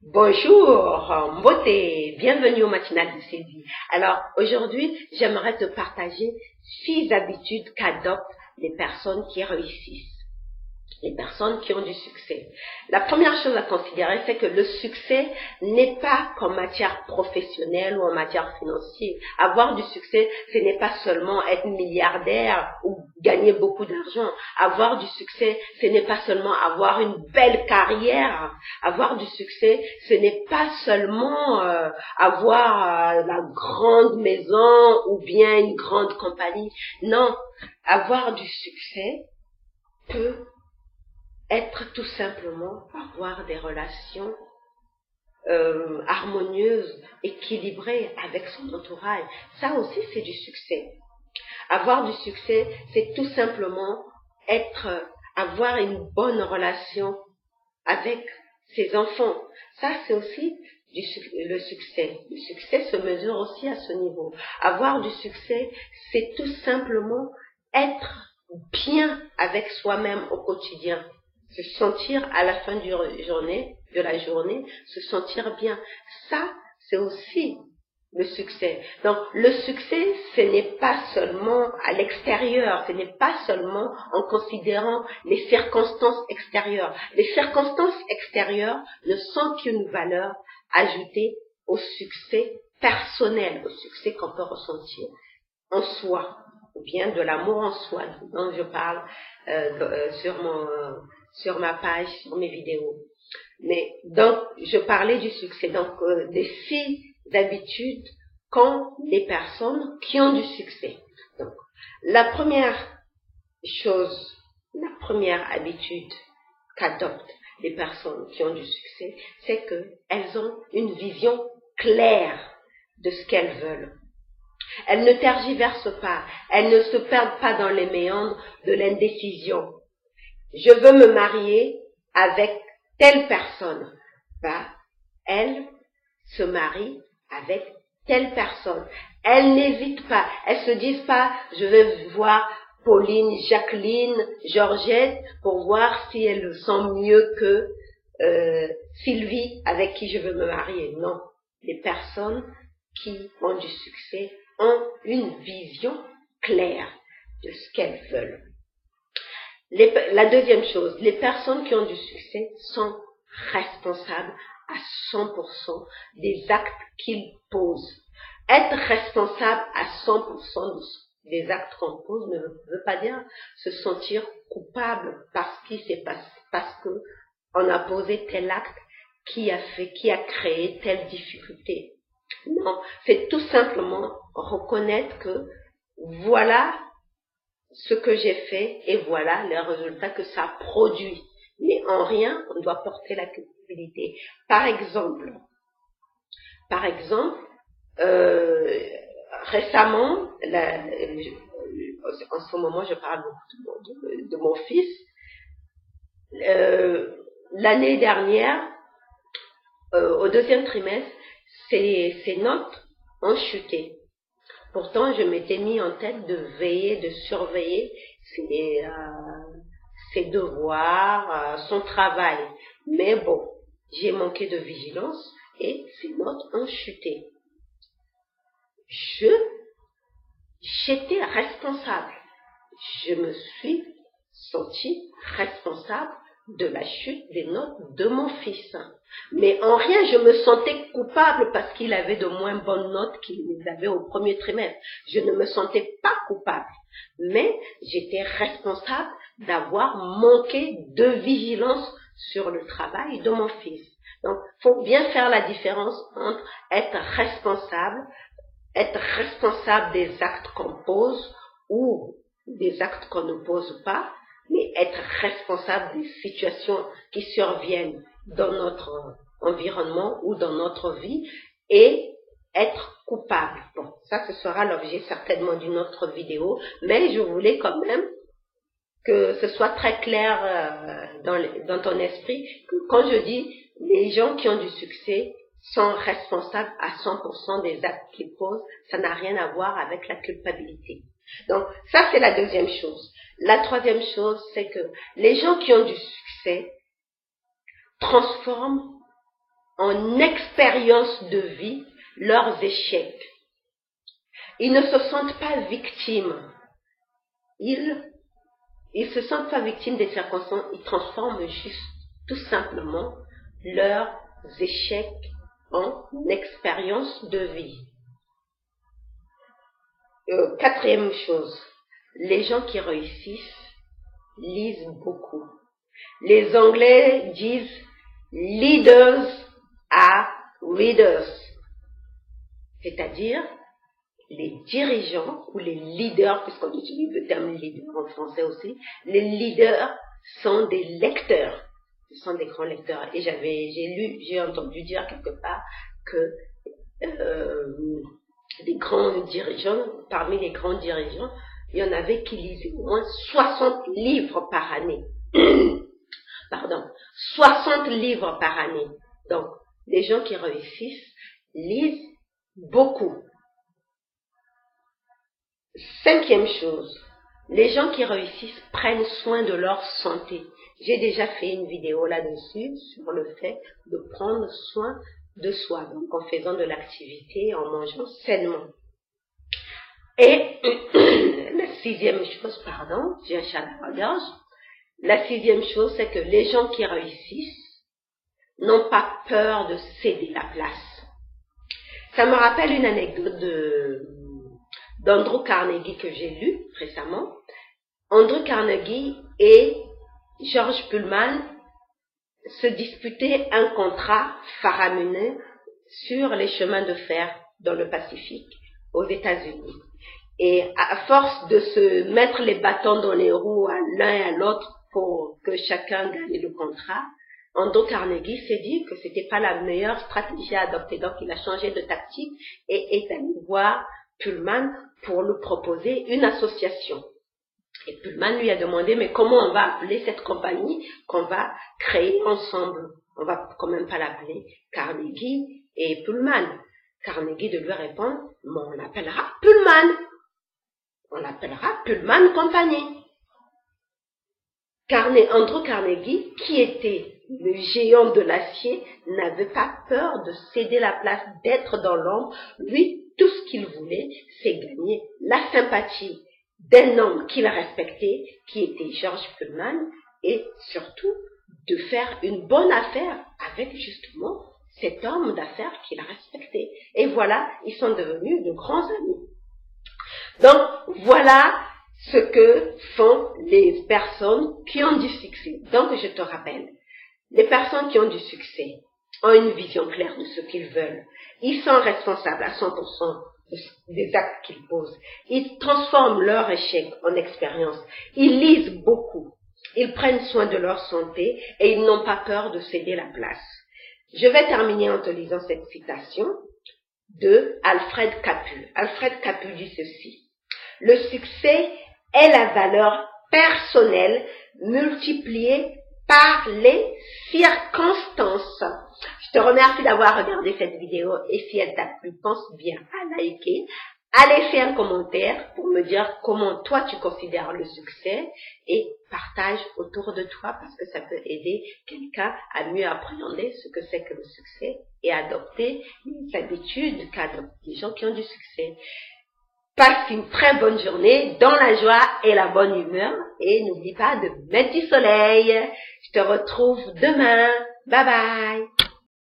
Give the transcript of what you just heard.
Bonjour, beauté, bienvenue au matinal de Sylvie. Alors, aujourd'hui, j'aimerais te partager 6 habitudes qu'adoptent les personnes qui réussissent, les personnes qui ont du succès. La première chose à considérer, c'est que le succès n'est pas qu'en matière professionnelle ou en matière financière. Avoir du succès, ce n'est pas seulement être milliardaire ou gagner beaucoup d'argent. Avoir du succès, ce n'est pas seulement avoir une belle carrière. Avoir du succès, ce n'est pas seulement avoir la grande maison ou bien une grande compagnie. Non, avoir du succès peut être tout simplement avoir des relations harmonieuses, équilibrées avec son entourage. Ça aussi, c'est du succès. Avoir du succès, c'est tout simplement avoir une bonne relation avec ses enfants. Ça, c'est aussi le succès. Le succès se mesure aussi à ce niveau. Avoir du succès, c'est tout simplement être bien avec soi-même au quotidien. Se sentir à la fin de la journée, se sentir bien. Ça, c'est aussi le succès. Donc, le succès, ce n'est pas seulement à l'extérieur, ce n'est pas seulement en considérant les circonstances extérieures. Les circonstances extérieures ne sont qu'une valeur ajoutée au succès personnel, au succès qu'on peut ressentir en soi, ou bien de l'amour en soi, dont je parle sur ma page, sur mes vidéos. Mais donc, je parlais du succès, donc des 6 habitudes qu'ont les personnes qui ont du succès. Donc, la première habitude qu'adoptent les personnes qui ont du succès, c'est qu'elles ont une vision claire de ce qu'elles veulent. Elles ne tergiversent pas, elles ne se perdent pas dans les méandres de l'indécision. Je veux me marier avec telle personne. Elle se marie avec telle personne. Elles n'hésitent pas, elles se disent pas, je vais voir Pauline, Jacqueline, Georgette pour voir si elles le sont mieux que Sylvie avec qui je veux me marier. Non, les personnes qui ont du succès ont une vision claire de ce qu'elles veulent. La deuxième chose, les personnes qui ont du succès sont responsables à 100% des actes qu'ils posent. Être responsable à 100% des actes qu'on pose ne veut pas dire se sentir coupable parce que on a posé tel acte qui a créé telle difficulté. Non, c'est tout simplement reconnaître que voilà ce que j'ai fait et voilà les résultats que ça produit. Mais en rien, on doit porter la culpabilité. Par exemple, récemment, en ce moment, je parle beaucoup de mon fils. L'année dernière, au 2e trimestre, ses notes ont chuté. Pourtant, je m'étais mis en tête de veiller, de surveiller ses devoirs, son travail. Mais bon, j'ai manqué de vigilance et ses notes ont chuté. J'étais responsable. Je me suis sentie responsable de la chute des notes de mon fils. Mais en rien, je me sentais coupable parce qu'il avait de moins bonnes notes qu'il les avait au 1er trimestre. Je ne me sentais pas coupable. Mais j'étais responsable d'avoir manqué de vigilance sur le travail de mon fils. Donc, il faut bien faire la différence entre être responsable des actes qu'on pose ou des actes qu'on ne pose pas, mais être responsable des situations qui surviennent dans notre environnement ou dans notre vie et être coupable. Bon, ça, ce sera l'objet certainement d'une autre vidéo, mais je voulais quand même que ce soit très clair dans ton esprit que quand je dis les gens qui ont du succès sont responsables à 100% des actes qu'ils posent, ça n'a rien à voir avec la culpabilité. Donc, ça, c'est la deuxième chose. La troisième chose, c'est que les gens qui ont du succès transforment en expérience de vie leurs échecs. Ils ne se sentent pas victimes. Ils se sentent pas victimes des circonstances. Ils transforment juste, tout simplement, leurs échecs en expérience de vie. Quatrième chose, les gens qui réussissent lisent beaucoup. Les Anglais disent leaders are readers, c'est-à-dire les dirigeants ou les leaders, puisqu'on utilise le terme leader en français aussi, les leaders sont des lecteurs, ce sont des grands lecteurs. Et j'ai entendu dire quelque part que des grands dirigeants, parmi les grands dirigeants, il y en avait qui lisaient au moins 60 livres par année. Pardon, 60 livres par année. Donc, les gens qui réussissent lisent beaucoup. Cinquième chose, les gens qui réussissent prennent soin de leur santé. J'ai déjà fait une vidéo là-dessus sur le fait de prendre soin de soi, donc en faisant de l'activité, en mangeant sainement. Et la sixième chose, pardon, j'ai un chat dans la gorge. La sixième chose, c'est que les gens qui réussissent n'ont pas peur de céder la place. Ça me rappelle une anecdote d'Andrew Carnegie que j'ai lu récemment. Andrew Carnegie et George Pullman se disputaient un contrat faramineux sur les chemins de fer dans le Pacifique aux États-Unis. Et à force de se mettre les bâtons dans les roues à l'un et à l'autre pour que chacun gagne le contrat, Andrew Carnegie s'est dit que c'était pas la meilleure stratégie à adopter. Donc il a changé de tactique et est allé voir Pullman pour lui proposer une association. Et Pullman lui a demandé, mais comment on va appeler cette compagnie qu'on va créer ensemble? On va quand même pas l'appeler Carnegie et Pullman. Carnegie de lui répondre, mais on l'appellera Pullman. On l'appellera Pullman Company. Andrew Carnegie, qui était le géant de l'acier, n'avait pas peur de céder la place, d'être dans l'ombre. Lui, tout ce qu'il voulait, c'est gagner la sympathie d'un homme qu'il respectait, qui était George Pullman, et surtout de faire une bonne affaire avec justement cet homme d'affaires qu'il respectait. Et voilà, ils sont devenus de grands amis. Donc, voilà ce que font les personnes qui ont du succès. Donc, je te rappelle, les personnes qui ont du succès ont une vision claire de ce qu'ils veulent. Ils sont responsables à 100% des actes qu'ils posent. Ils transforment leur échec en expérience. Ils lisent beaucoup. Ils prennent soin de leur santé et ils n'ont pas peur de céder la place. Je vais terminer en te lisant cette citation de Alfred Capu. Alfred Capu dit ceci. Le succès est la valeur personnelle multipliée par les circonstances. Je te remercie d'avoir regardé cette vidéo et si elle t'a plu, pense bien à liker, à laisser un commentaire pour me dire comment toi tu considères le succès et partage autour de toi parce que ça peut aider quelqu'un à mieux appréhender ce que c'est que le succès et adopter les habitudes qu'adoptent les gens qui ont du succès. Passe une très bonne journée dans la joie et la bonne humeur et n'oublie pas de mettre du soleil. Je te retrouve demain. Bye bye.